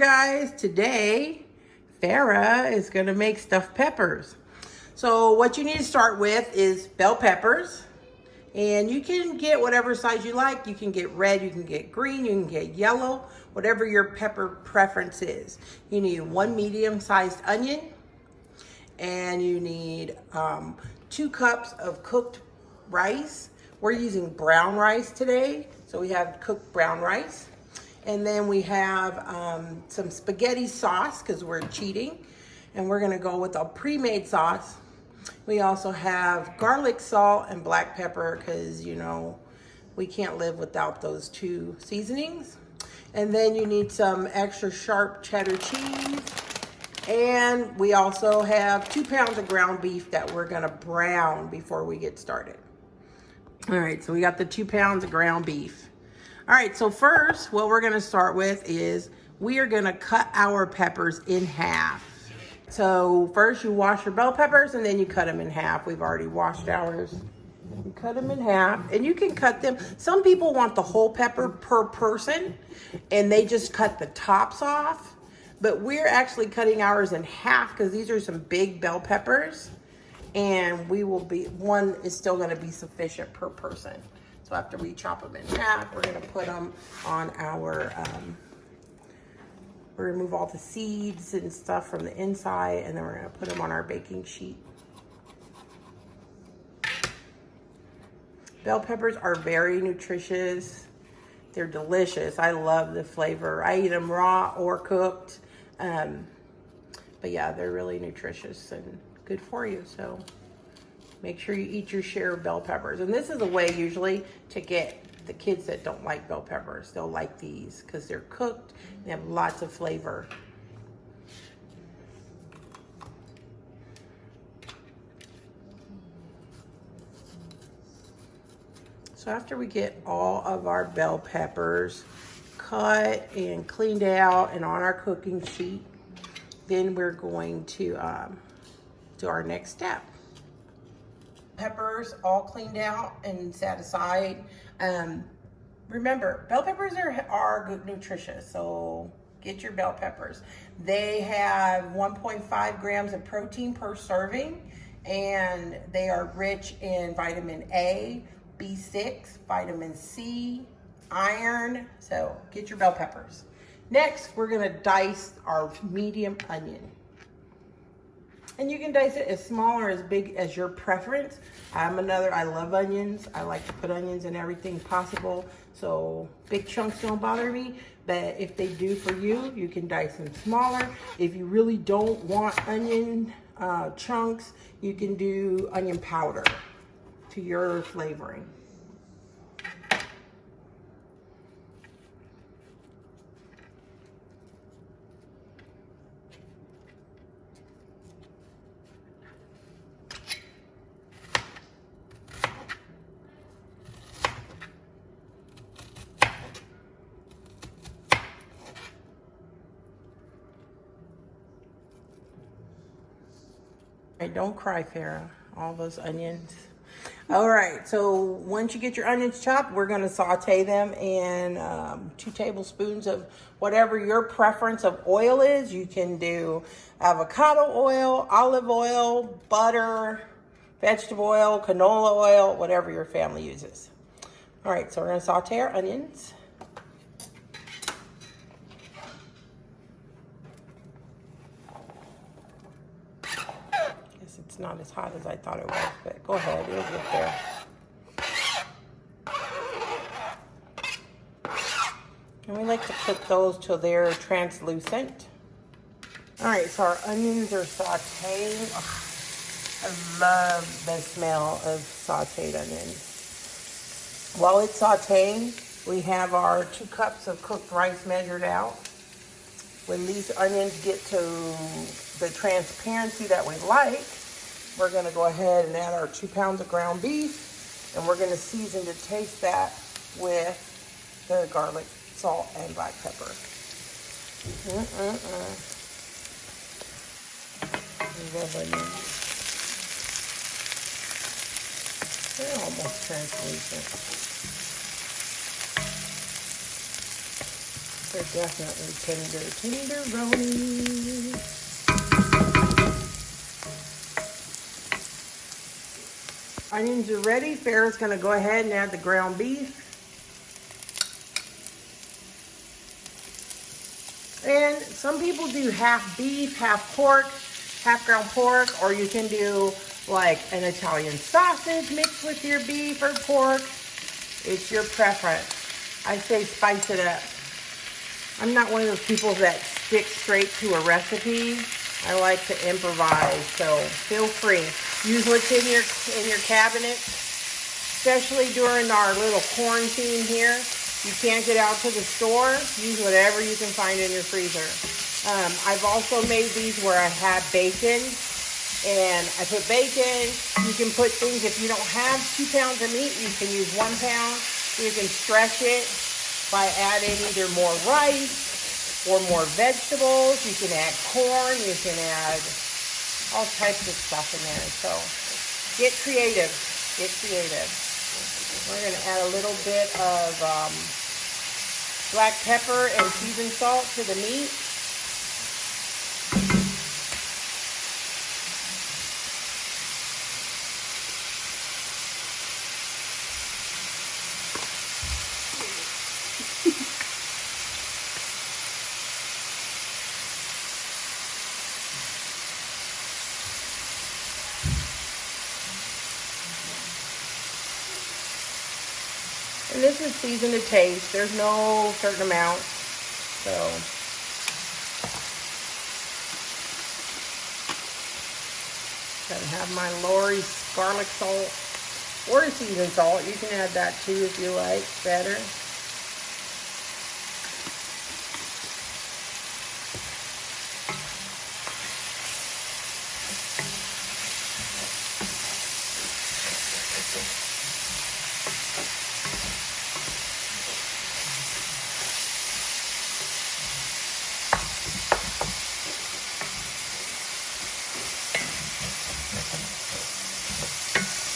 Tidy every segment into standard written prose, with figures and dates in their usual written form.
guys. Today, Farah is gonna make stuffed peppers. So what you need to start with is bell peppers. And you can get whatever size you like. You can get red, you can get green, you can get yellow, whatever your pepper preference is. You need one medium-sized onion, and you need 2 cups of cooked rice. We're using brown rice today, so we have cooked brown rice. And then we have some spaghetti sauce, because we're cheating, and we're gonna go with a pre-made sauce. We also have garlic salt and black pepper, because you know we can't live without those 2 seasonings. And then you need some extra sharp cheddar cheese. And we also have 2 pounds of ground beef that we're gonna brown before we get started. All right, so we got the 2 pounds of ground beef. All right, so first, what we're gonna start with is we are gonna cut our peppers in half. So first you wash your bell peppers and then you cut them in half. We've already washed ours. You cut them in half, and you can cut them. Some people want the whole pepper per person and they just cut the tops off, but we're actually cutting ours in half because these are some big bell peppers, and one is still gonna be sufficient per person. So after we chop them in half, we're gonna put them on our, we're gonna remove all the seeds and stuff from the inside, and then we're gonna put them on our baking sheet. Bell peppers are very nutritious. They're delicious. I love the flavor. I eat them raw or cooked. But yeah, they're really nutritious and good for you. So make sure you eat your share of bell peppers. And this is a way usually to get the kids that don't like bell peppers. They'll like these because they're cooked. They have lots of flavor. So after we get all of our bell peppers cut and cleaned out and on our cooking sheet, then we're going to do our next step. Peppers all cleaned out and set aside. Remember, bell peppers are good nutritious, so get your bell peppers. They have 1.5 grams of protein per serving, and they are rich in vitamin A, B6, vitamin C, iron, so get your bell peppers. Next, we're gonna dice our medium onion. And you can dice it as small or as big as your preference. I love onions. I like to put onions in everything possible, so big chunks don't bother me. But if they do for you, you can dice them smaller. If you really don't want onion chunks, you can do onion powder to your flavoring. Don't cry, Farah. All those onions. All right, so once you get your onions chopped, we're gonna saute them in 2 tablespoons of whatever your preference of oil is. You can do avocado oil, olive oil, butter, vegetable oil, canola oil, whatever your family uses. All right, so we're gonna saute our onions. It's not as hot as I thought it was, but go ahead, it'll get there. And we like to cook those till they're translucent. All right, so our onions are sauteing. Oh, I love the smell of sauteed onions. While it's sauteing, we have our 2 cups of cooked rice measured out. When these onions get to the transparency that we like, we're gonna go ahead and add our 2 pounds of ground beef, and we're gonna season to taste that with the garlic, salt, and black pepper. Love onions. They're almost translucent. They're definitely tenderoni. Onions are ready. Farrah's gonna go ahead and add the ground beef. And some people do half beef, half pork, half ground pork, or you can do like an Italian sausage mixed with your beef or pork. It's your preference. I say spice it up. I'm not one of those people that stick straight to a recipe. I like to improvise, so feel free. Use what's in your cabinet, especially during our little quarantine here. You can't get out to the store. Use whatever you can find in your freezer. I've also made these where I have bacon, and I put bacon. You can put things, if you don't have 2 pounds of meat, you can use 1 pound. You can stretch it by adding either more rice or more vegetables. You can add corn. You can add all types of stuff in there. So get creative. Get creative. We're going to add a little bit of black pepper and seasoned salt to the meat. And this is seasoned to taste. There's no certain amount. So gotta have my Lori's garlic salt or seasoned salt. You can add that too if you like better.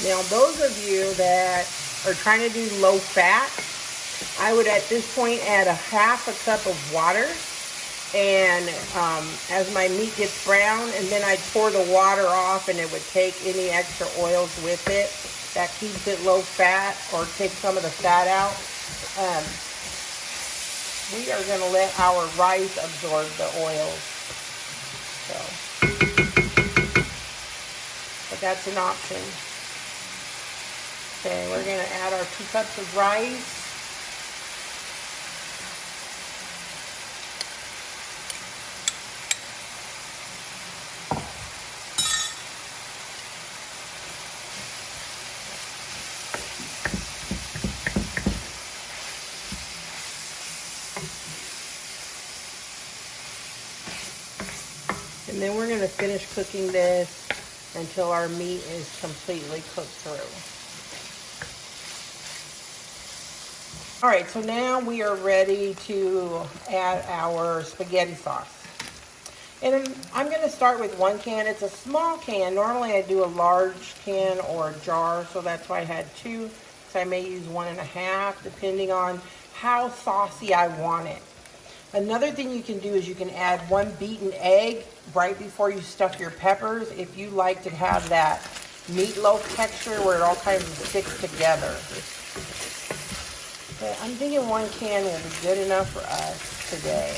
Now, those of you that are trying to do low fat, I would at this point add a half a cup of water. And as my meat gets brown, and then I'd pour the water off, and it would take any extra oils with it. That keeps it low fat, or takes some of the fat out. We are going to let our rice absorb the oils. So, but that's an option. Okay, we're going to add our 2 cups of rice. And then we're going to finish cooking this until our meat is completely cooked through. All right, so now we are ready to add our spaghetti sauce. And I'm going to start with 1 can. It's a small can. Normally I do a large can or a jar, so that's why I had 2. So I may use 1.5, depending on how saucy I want it. Another thing you can do is you can add 1 beaten egg right before you stuff your peppers, if you like to have that meatloaf texture where it all kind of sticks together. Okay, I'm thinking 1 can will be good enough for us today.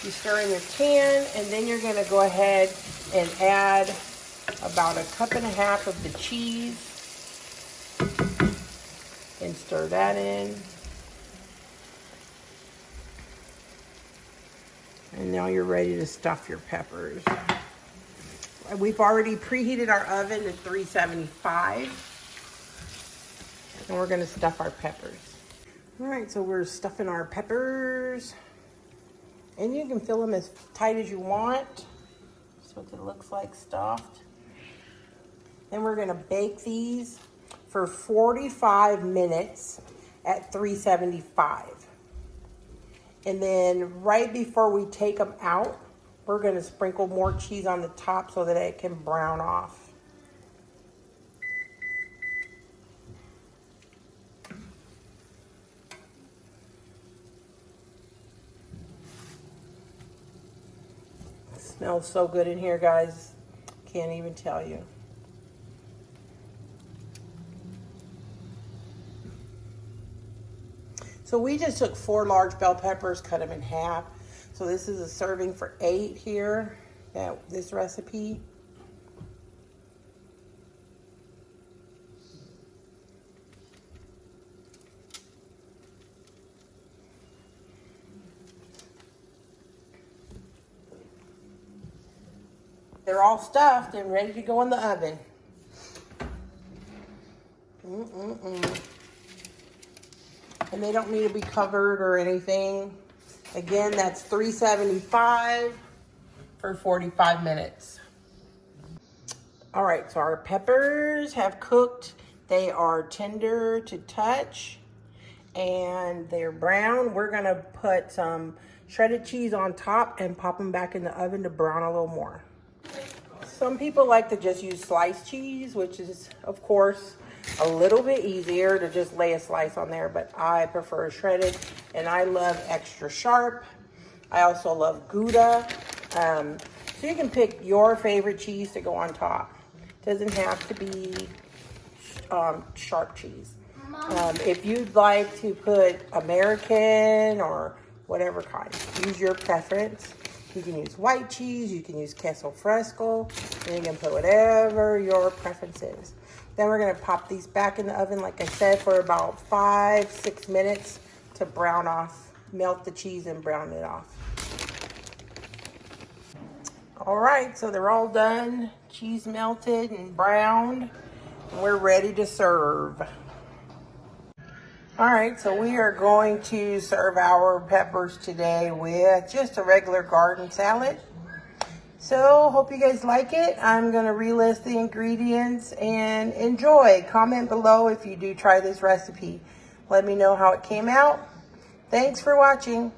You stir in your can, and then you're going to go ahead and add about 1.5 cups of the cheese and stir that in. And now you're ready to stuff your peppers. We've already preheated our oven to 375. And we're gonna stuff our peppers. All right, so we're stuffing our peppers. And you can fill them as tight as you want. That's what it looks like stuffed. Then we're gonna bake these for 45 minutes at 375. And then right before we take them out, we're gonna sprinkle more cheese on the top so that it can brown off. Smells so good in here, guys. Can't even tell you. So we just took 4 large bell peppers, cut them in half. So this is a serving for 8 here, this recipe. They're all stuffed and ready to go in the oven. And they don't need to be covered or anything. Again, that's $3.75 for 45 minutes. All right, so our peppers have cooked. They are tender to touch and they're brown. We're gonna put some shredded cheese on top and pop them back in the oven to brown a little more. Some people like to just use sliced cheese, which is, of course, a little bit easier to just lay a slice on there, but I prefer shredded, and I love extra sharp. I also love Gouda. So you can pick your favorite cheese to go on top. Doesn't have to be sharp cheese. If you'd like to put American or whatever kind, use your preference. You can use white cheese, you can use queso fresco, and you can put whatever your preference is. Then we're gonna pop these back in the oven, like I said, for about 5-6 minutes to brown off, melt the cheese and brown it off. All right, so they're all done. Cheese melted and browned, and we're ready to serve. All right, so we are going to serve our peppers today with just a regular garden salad. So hope you guys like it. I'm gonna relist the ingredients and enjoy. Comment below if you do try this recipe. Let me know how it came out. Thanks for watching.